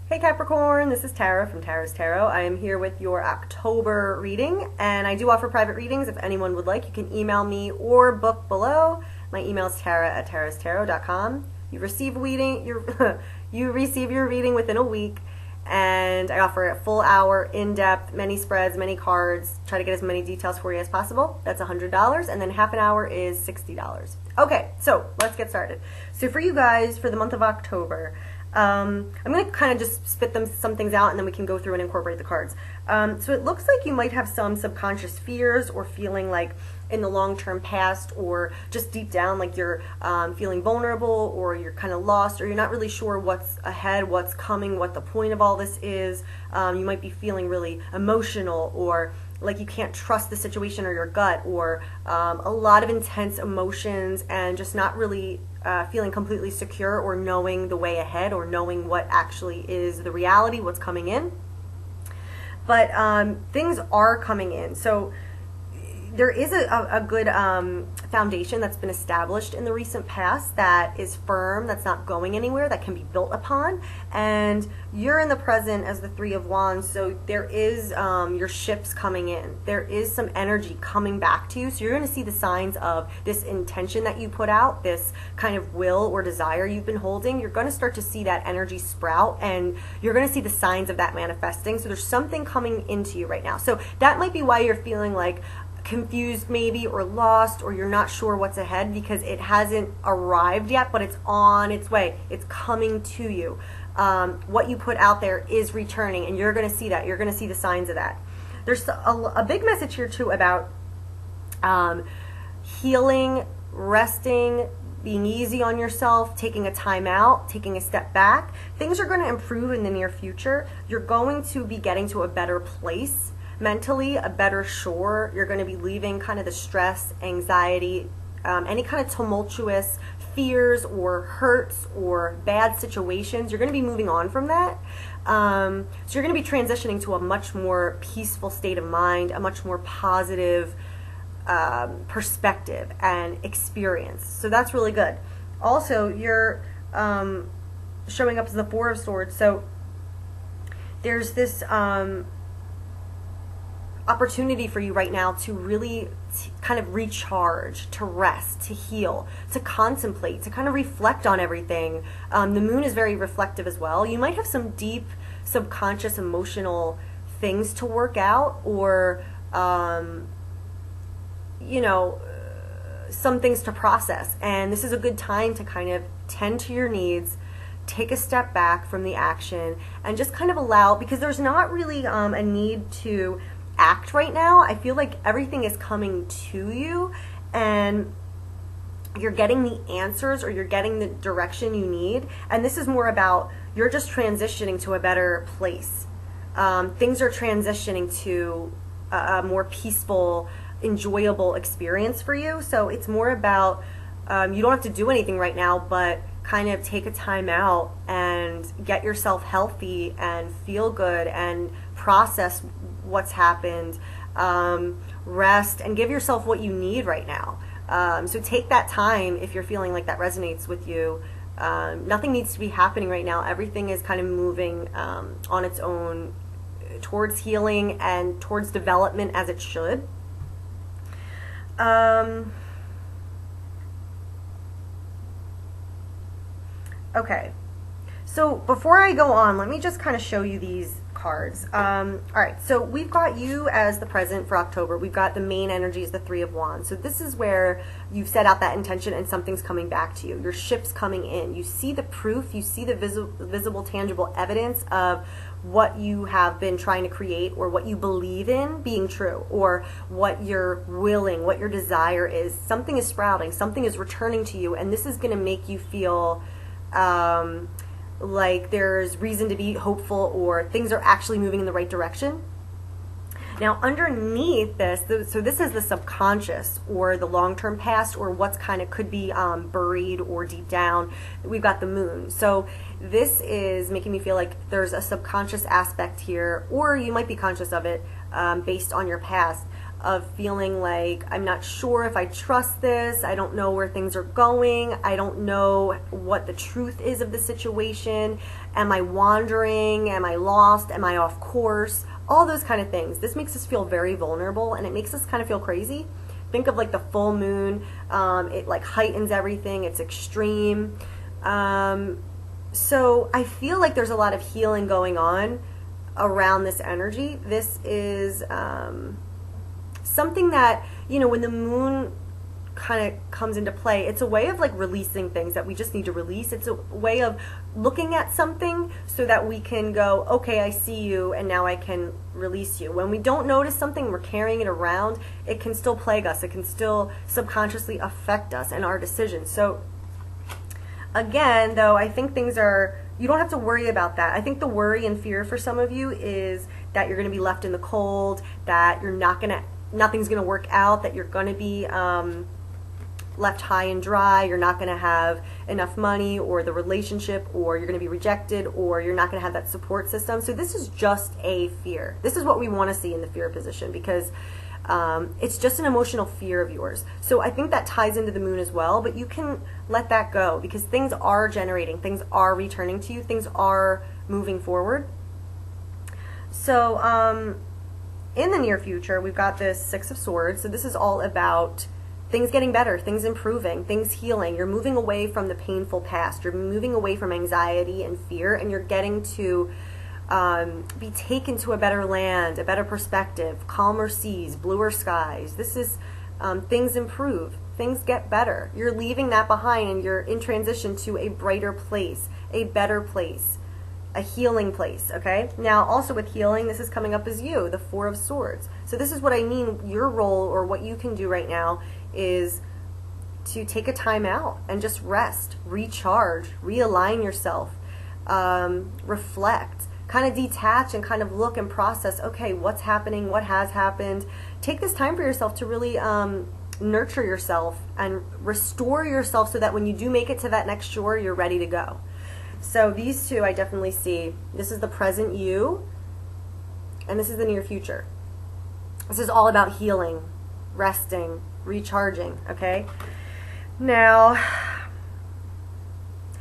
Hey Capricorn, this is Tara from Tara's Tarot. I am here with your October reading, and I do offer private readings. If anyone would like, you can email me or book below. My email is tara@tarastarot.com. You receive you receive your reading within a week, and I offer a full hour, in-depth, many spreads, many cards. Try to get as many details for you as possible. That's $100, and then half an hour is $60. Okay, so let's get started. So for you guys, for the month of October, I'm going to kind of just spit some things out, and then we can go through and incorporate the cards. So it looks like you might have some subconscious fears or feeling like in the long-term past, or just deep down like you're feeling vulnerable, or you're kind of lost, or you're not really sure what's ahead, what's coming, what the point of all this is. You might be feeling really emotional, or like you can't trust the situation or your gut, or a lot of intense emotions, and just not really feeling completely secure or knowing the way ahead, or knowing what actually is the reality, what's coming in. But things are coming in. So there is a good foundation that's been established in the recent past that is firm, that's not going anywhere, that can be built upon. And you're in the present as the Three of Wands, so there is your shifts coming in. There is some energy coming back to you, so you're going to see the signs of this intention that you put out, this kind of will or desire you've been holding. You're going to start to see that energy sprout, and you're going to see the signs of that manifesting. So there's something coming into you right now. So that might be why you're feeling like confused maybe, or lost, or you're not sure what's ahead, because it hasn't arrived yet, but it's on its way. It's coming to you. What you put out there is returning, and you're going to see that. You're going to see the signs of that. There's a big message here too about healing, resting, being easy on yourself, taking a time out, taking a step back. Things are going to improve in the near future. You're going to be getting to a better place mentally, a better shore. You're going to be leaving kind of the stress, anxiety, any kind of tumultuous fears or hurts or bad situations. You're going to be moving on from that. So you're going to be transitioning to a much more peaceful state of mind, a much more positive perspective and experience. So that's really good. Also, you're showing up as the Four of Swords. So there's this opportunity for you right now to really kind of recharge, to rest, to heal, to contemplate, to kind of reflect on everything. The moon is very reflective as well. You might have some deep subconscious emotional things to work out, or you know, some things to process, and this is a good time to kind of tend to your needs, take a step back from the action, and just kind of allow, because there's not really a need to act right now. I feel like everything is coming to you, and you're getting the answers, or you're getting the direction you need, and this is more about you're just transitioning to a better place. Things are transitioning to a more peaceful, enjoyable experience for you. So it's more about you don't have to do anything right now, but kind of take a time out and get yourself healthy and feel good and process what's happened, rest, and give yourself what you need right now. So take that time if you're feeling like that resonates with you. Nothing needs to be happening right now. Everything is kind of moving on its own towards healing and towards development, as it should. Okay, so before I go on, let me just kind of show you these cards. All right, so we've got you as the present for October. We've got the main energy is the Three of Wands. So this is where you've set out that intention, and something's coming back to you. Your ship's coming in. You see the proof. You see the visible, tangible evidence of what you have been trying to create, or what you believe in being true, or what you're willing, what your desire is. Something is sprouting. Something is returning to you, and this is going to make you feel like there's reason to be hopeful, or things are actually moving in the right direction. Now underneath this, so this is the subconscious, or the long-term past, or what's kind of could be buried or deep down. We've got the moon. So this is making me feel like there's a subconscious aspect here, or you might be conscious of it based on your past, of feeling like I'm not sure if I trust this, I don't know where things are going, I don't know what the truth is of the situation, am I wandering, am I lost, am I off course, all those kind of things. This makes us feel very vulnerable, and it makes us kind of feel crazy. Think of like the full moon, it like heightens everything, it's extreme. So I feel like there's a lot of healing going on around this energy. This is something that, you know, when the moon kind of comes into play, it's a way of like releasing things that we just need to release. It's a way of looking at something so that we can go, okay, I see you, and now I can release you. When we don't notice something, we're carrying it around, it can still plague us. It can still subconsciously affect us and our decisions. So again, though, I think things are, you don't have to worry about that. I think the worry and fear for some of you is that you're going to be left in the cold, that you're not going to, nothing's going to work out, that you're going to be left high and dry, you're not going to have enough money, or the relationship, or you're going to be rejected, or you're not going to have that support system. So this is just a fear. This is what we want to see in the fear position, because it's just an emotional fear of yours. So I think that ties into the moon as well, but you can let that go, because things are generating, things are returning to you, things are moving forward. So in the near future, we've got this Six of Swords. So this is all about things getting better, things improving, things healing. You're moving away from the painful past. You're moving away from anxiety and fear, and you're getting to be taken to a better land, a better perspective, calmer seas, bluer skies. This is things improve, things get better. You're leaving that behind, and you're in transition to a brighter place, a better place, a healing place, okay? Now, also with healing, this is coming up as you, the Four of Swords. So this is what I mean, your role, or what you can do right now, is to take a time out and just rest, recharge, realign yourself, reflect, kind of detach and kind of look and process, okay, what's happening, what has happened. Take this time for yourself to really nurture yourself and restore yourself, so that when you do make it to that next shore, you're ready to go. So these two I definitely see. This is the present you, and this is the near future. This is all about healing, resting, recharging, okay? Now,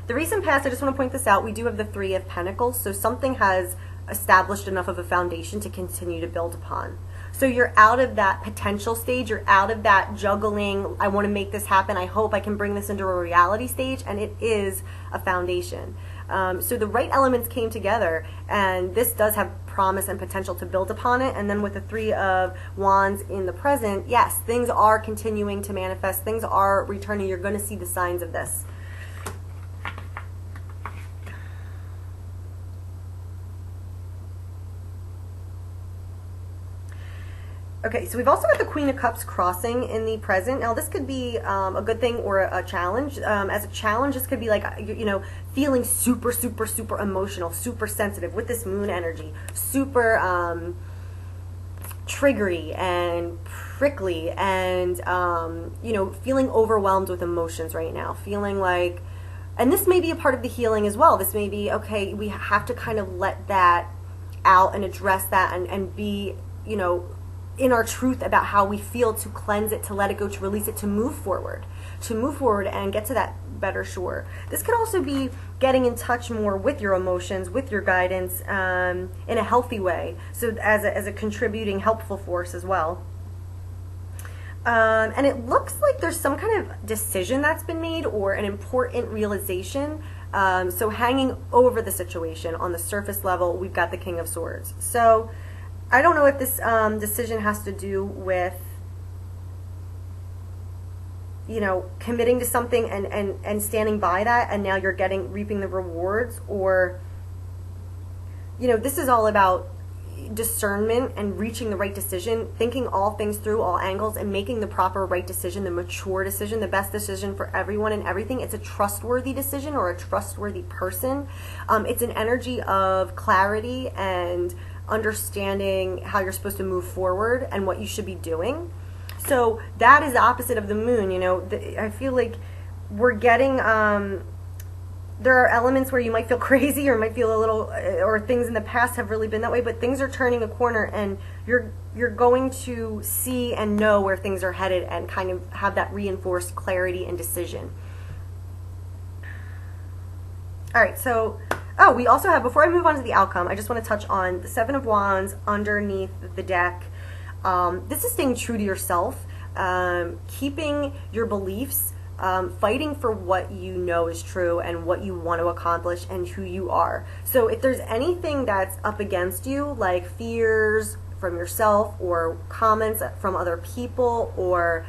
the recent past, I just want to point this out, we do have the Three of Pentacles, so something has established enough of a foundation to continue to build upon. So you're out of that potential stage, you're out of that juggling, I want to make this happen, I hope I can bring this into a reality stage, and it is a foundation. So the right elements came together, and this does have promise and potential to build upon it. And then with the Three of Wands in the present, yes, things are continuing to manifest, things are returning, you're going to see the signs of this. Okay, so we've also got the Queen of Cups crossing in the present. Now, this could be a good thing or a challenge. As a challenge, this could be like, you know, feeling super, super, super emotional, super sensitive with this moon energy, super triggery and prickly, and, you know, feeling overwhelmed with emotions right now, feeling like, and this may be a part of the healing as well. This may be, okay, we have to kind of let that out and address that, and be, you know, in our truth about how we feel, to cleanse it, to let it go, to release it, to move forward and get to that better shore. This could also be getting in touch more with your emotions, with your guidance, in a healthy way, so as a contributing, helpful force as well. And it looks like there's some kind of decision that's been made, or an important realization. So hanging over the situation on the surface level, we've got the King of Swords. So I don't know if this decision has to do with, you know, committing to something and standing by that, and now you're reaping the rewards, or, you know, this is all about discernment and reaching the right decision, thinking all things through, all angles, and making the proper right decision, the mature decision, the best decision for everyone and everything. It's a trustworthy decision, or a trustworthy person. It's an energy of clarity and understanding how you're supposed to move forward and what you should be doing. So that is the opposite of the moon. You know, I feel like we're getting there are elements where you might feel crazy or might feel a little, or things in the past have really been that way, but things are turning a corner, and you're going to see and know where things are headed and kind of have that reinforced clarity and decision. All right, so, we also have, before I move on to the outcome, I just want to touch on the Seven of Wands underneath the deck. This is staying true to yourself, keeping your beliefs, fighting for what you know is true and what you want to accomplish and who you are. So if there's anything that's up against you, like fears from yourself or comments from other people or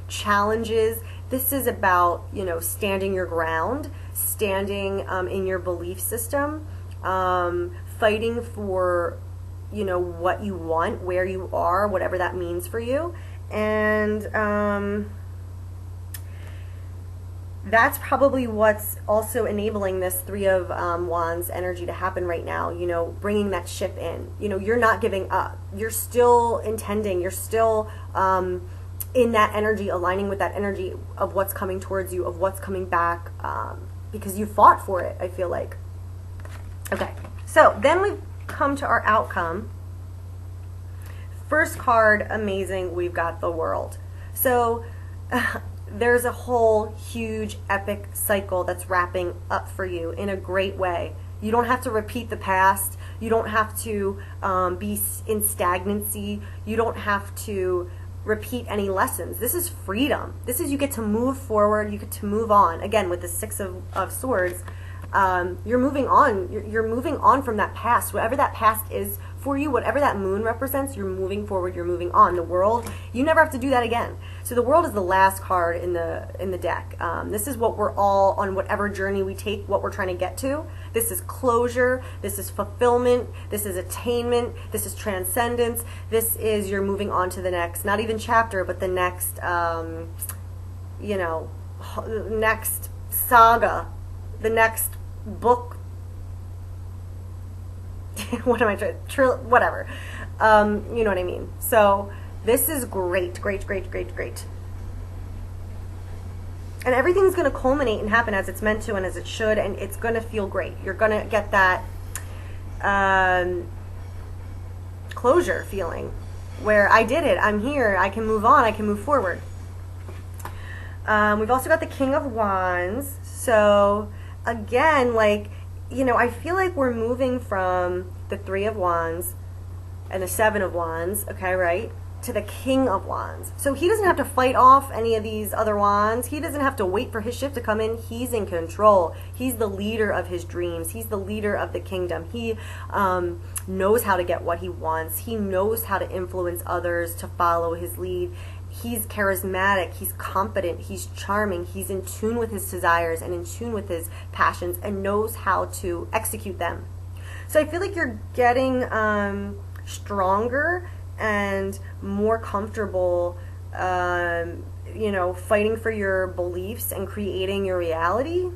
challenges, this is about, standing your ground, standing in your belief system, fighting for, what you want, where you are, whatever that means for you. And that's probably what's also enabling this Three of Wands energy to happen right now, bringing that ship in. You're not giving up. You're still intending. You're still in that energy, aligning with that energy of what's coming towards you, of what's coming back, because you fought for it, I feel like. Okay, so then we've come to our outcome. First card, amazing, we've got the World. So there's a whole huge epic cycle that's wrapping up for you in a great way. You don't have to repeat the past. You don't have to be in stagnancy. You don't have to repeat any lessons. This is freedom. This is, you get to move forward. You get to move on. Again, with the Six of Swords, you're moving on. You're moving on from that past. Whatever that past is for you, whatever that moon represents, you're moving forward. You're moving on. The World, you never have to do that again. So the World is the last card in the deck. This is what we're all on, whatever journey we take, what we're trying to get to. This is closure. This is fulfillment. This is attainment. This is transcendence. This is you're moving on to the next, not even chapter, but the next, next saga, the next book. What am I trying? Whatever. You know what I mean. So this is great, great, great, great, great. And everything's going to culminate and happen as it's meant to and as it should, and it's going to feel great. You're going to get that closure feeling where I did it, I'm here, I can move on, I can move forward. We've also got the King of Wands. So again, I feel like we're moving from the Three of Wands and the Seven of Wands, okay, right, to the King of Wands. So he doesn't have to fight off any of these other wands. He doesn't have to wait for his ship to come in. He's in control. He's the leader of his dreams. He's the leader of the kingdom. He knows how to get what he wants. He knows how to influence others to follow his lead. He's charismatic, he's confident, he's charming, he's in tune with his desires and in tune with his passions and knows how to execute them. So I feel like you're getting stronger and more comfortable, fighting for your beliefs and creating your reality.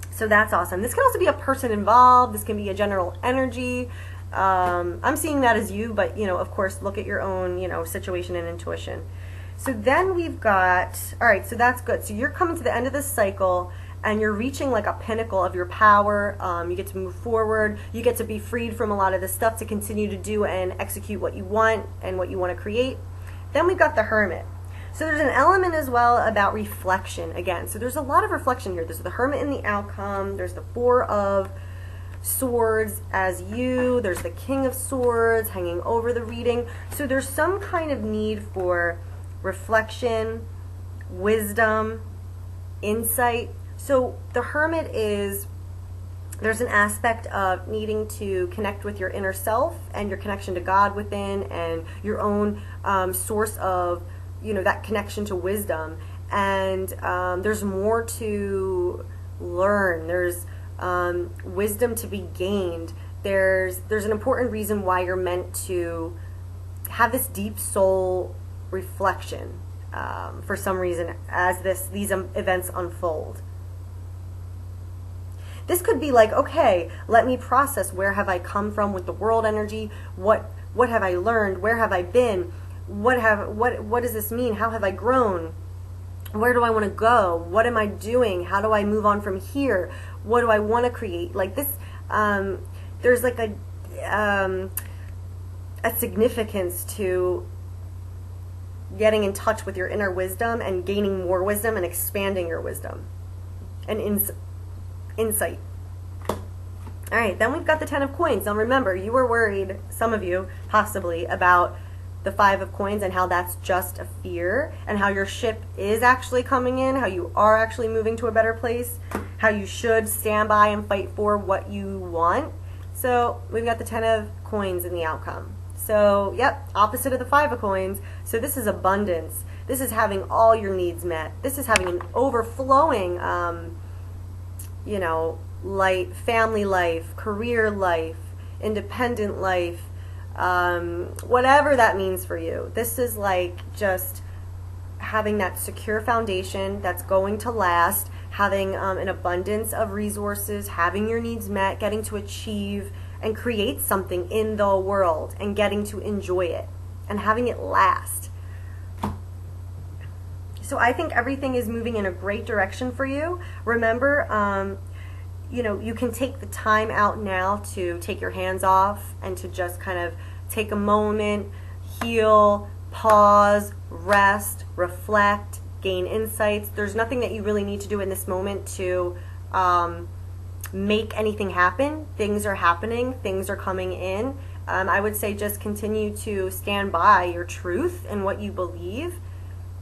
So that's awesome. This can also be a person involved. This can be a general energy. I'm seeing that as you, but, of course, look at your own, situation and intuition. So then we've got, all right, so that's good. So you're coming to the end of this cycle, and you're reaching like a pinnacle of your power. You get to move forward. You get to be freed from a lot of the stuff to continue to do and execute what you want and what you want to create. Then we've got the Hermit. So there's an element as well about reflection again. So there's a lot of reflection here. There's the Hermit in the outcome. There's the Four of Swords as you. There's the King of Swords hanging over the reading. So there's some kind of need for reflection, wisdom, insight. So the Hermit is, there's an aspect of needing to connect with your inner self and your connection to God within and your own source of, that connection to wisdom. And there's more to learn. There's wisdom to be gained. There's an important reason why you're meant to have this deep soul reflection for some reason as these events unfold. This could be like, okay, let me process, where have I come from with the World energy? What have I learned? Where have I been? What does this mean? How have I grown? Where do I want to go? What am I doing? How do I move on from here? What do I want to create? Like this, there's like a significance to getting in touch with your inner wisdom and gaining more wisdom and expanding your wisdom and insight. All right, then we've got the 10 of coins. Now remember, you were worried, some of you possibly, about the 5 of coins and how that's just a fear, and how your ship is actually coming in, how you are actually moving to a better place, how you should stand by and fight for what you want. So we've got the 10 of coins in the outcome. So, yep, opposite of the 5 of coins. So this is abundance. This is having all your needs met. This is having an overflowing, you know, life, family life, career life, independent life, whatever that means for you. This is like just having that secure foundation that's going to last, having an abundance of resources, having your needs met, getting to achieve and create something in the world and getting to enjoy it and having it last. So I think everything is moving in a great direction for you. Remember, you know, you can take the time out now to take your hands off and to just kind of take a moment, heal, pause, rest, reflect, gain insights. There's nothing that you really need to do in this moment to make anything happen. Things are happening. Things are coming in. I would say just continue to stand by your truth and what you believe,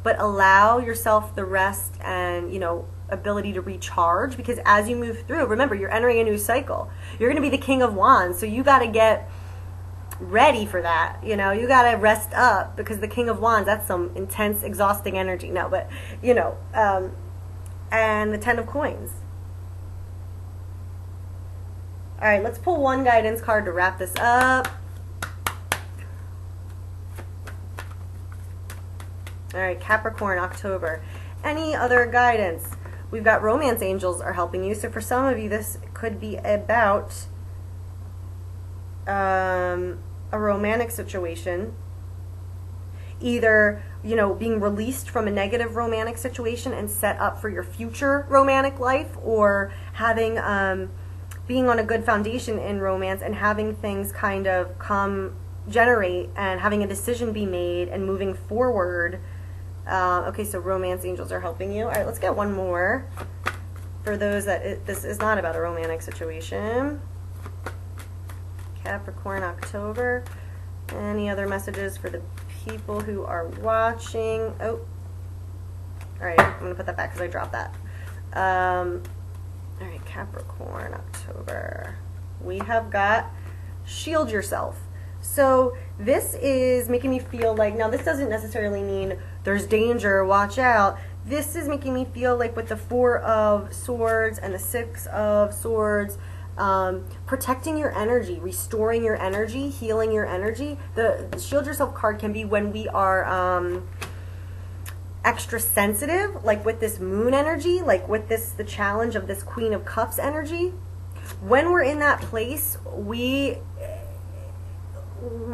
but allow yourself the rest and, you know, ability to recharge, because as you move through, remember, you're entering a new cycle. You're going to be the King of Wands, so you got to get ready for that. You know, you got to rest up, because the King of Wands, that's some intense, exhausting energy. No, but, you know, and the 10 of coins. All right, let's pull one guidance card to wrap this up. All right, Capricorn, October. Any other guidance? We've got romance angels are helping you. So for some of you, this could be about a romantic situation. Either, you know, being released from a negative romantic situation and set up for your future romantic life, or having being on a good foundation in romance and having things kind of generate and having a decision be made and moving forward. Okay, so romance angels are helping you. All right, let's get one more for those that this is not about a romantic situation. Capricorn, October. Any other messages for the people who are watching? Oh, all right, I'm going to put that back because I dropped that. All right, Capricorn, October. We have got shield yourself. So this is making me feel like, now this doesn't necessarily mean there's danger, watch out. This is making me feel like with the 4 of Swords and the 6 of Swords, protecting your energy, restoring your energy, healing your energy. The shield yourself card can be when we are extra sensitive, like with this moon energy, like with the challenge of this Queen of Cups energy. When we're in that place, we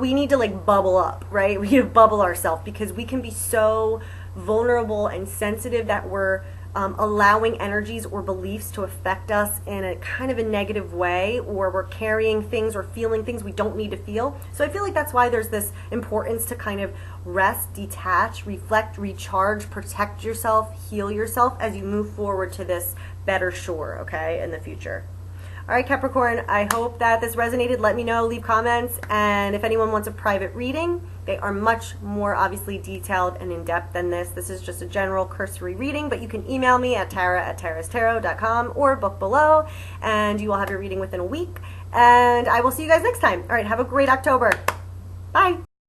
need to like bubble up, right? We need to bubble ourselves, because we can be so vulnerable and sensitive that we're allowing energies or beliefs to affect us in a kind of a negative way, or we're carrying things or feeling things we don't need to feel. So I feel like that's why there's this importance to kind of rest, detach, reflect, recharge, protect yourself, heal yourself as you move forward to this better shore, okay, in the future. All right, Capricorn, I hope that this resonated. Let me know, leave comments, and if anyone wants a private reading, they are much more obviously detailed and in-depth than this. This is just a general cursory reading, but you can email me at tara@tarastarot.com or book below, and you will have your reading within a week. And I will see you guys next time. All right, have a great October. Bye.